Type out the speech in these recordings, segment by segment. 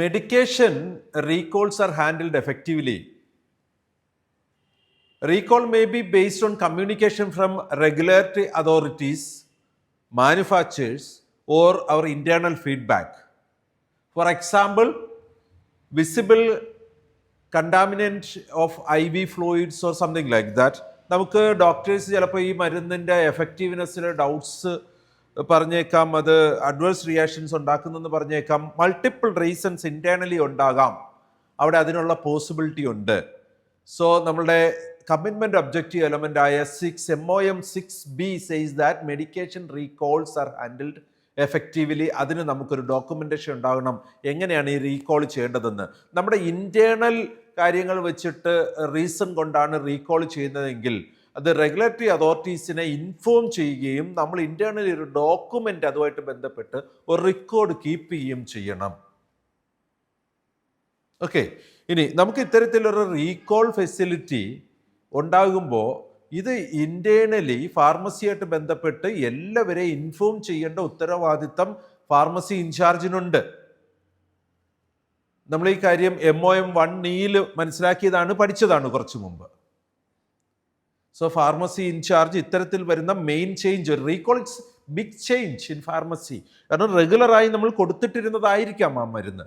Medication recalls are handled effectively. Recall may be based on communication from regulatory authorities, manufacturers, or our internal feedback. For example, visible contaminant of IV fluids or something like that. നമുക്ക് doctors ചിലപ്പോൾ ഈ മരുന്നിൻ്റെ എഫക്റ്റീവ്നെസ്സിലെ doubts പറഞ്ഞേക്കാം, അത് adverse reactions ഉണ്ടാക്കുന്നെന്ന് പറഞ്ഞേക്കാം. Multiple reasons internally ഉണ്ടാകാം, അവിടെ അതിനുള്ള പോസിബിലിറ്റി ഉണ്ട്. സോ നമ്മളുടെ കമ്മിറ്റ്മെൻറ്റ് ഒബ്ജക്റ്റീവ് എലമെൻ്റ് ആയ MOM 6B says that medication recalls are handled effectively. അതിന് നമുക്കൊരു ഡോക്യുമെൻറ്റേഷൻ ഉണ്ടാകണം, എങ്ങനെയാണ് ഈ റീകോൾ ചെയ്യേണ്ടതെന്ന്. നമ്മുടെ ഇൻറ്റേർണൽ കാര്യങ്ങൾ വെച്ചിട്ട് റീസൺ കൊണ്ടാണ് റീകോൾ ചെയ്യുന്നതെങ്കിൽ അത് റെഗുലേറ്ററി അതോറിറ്റീസിനെ ഇൻഫോം ചെയ്യുകയും നമ്മൾ ഇൻറ്റേർണലി ഒരു ഡോക്യുമെൻ്റ് അതുമായിട്ട് ബന്ധപ്പെട്ട് ഒരു റെക്കോർഡ് കീപ്പ് ചെയ്യുകയും ചെയ്യണം. ഓക്കെ, ഇനി നമുക്ക് ഇത്തരത്തിലൊരു റീകോൾ ഫെസിലിറ്റി ഉണ്ടാകുമ്പോൾ ഇത് ഇൻറ്റേർണലി ഫാർമസിയായിട്ട് ബന്ധപ്പെട്ട് എല്ലാവരെയും ഇൻഫോം ചെയ്യേണ്ട ഉത്തരവാദിത്തം ഫാർമസി ഇൻചാർജിനുണ്ട്. നമ്മൾ ഈ കാര്യം MOM 1E മനസ്സിലാക്കിയതാണ്, പഠിച്ചതാണ് കുറച്ചു മുമ്പ്. സോ ഫാർമസി ഇൻചാർജ് ഇത്തരത്തിൽ വരുന്ന main change, recall it's big change in pharmacy. കാരണം റെഗുലറായി നമ്മൾ കൊടുത്തിട്ടിരുന്നതായിരിക്കാം ആ മരുന്ന്,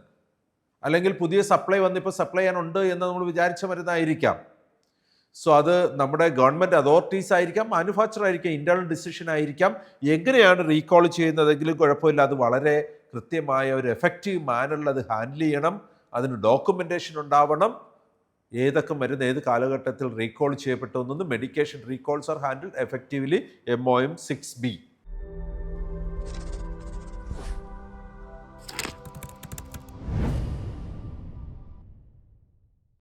അല്ലെങ്കിൽ പുതിയ സപ്ലൈ വന്നിപ്പോൾ സപ്ലൈ ചെയ്യാനുണ്ട് എന്ന് നമ്മൾ വിചാരിച്ച മരുന്നായിരിക്കാം. സോ അത് നമ്മുടെ ഗവൺമെൻറ് അതോറിറ്റീസ് ആയിരിക്കാം, മാനുഫാക്ചർ ആയിരിക്കാം, ഇൻറ്റേർണൽ ഡിസിഷൻ ആയിരിക്കാം. എങ്ങനെയാണ് റീകോൾ ചെയ്യുന്നതെങ്കിലും കുഴപ്പമില്ല, അത് വളരെ കൃത്യമായ ഒരു എഫക്റ്റീവ് മാനറിൽ അത് ഹാൻഡിൽ ചെയ്യണം. അതിന് ഡോക്യുമെൻറ്റേഷൻ ഉണ്ടാവണം, ഏതൊക്കെ മരുന്ന് ഏത് കാലഘട്ടത്തിൽ റീകോൾ ചെയ്യപ്പെട്ടു എന്നത്. Medication recalls are handled effectively MOM 6B.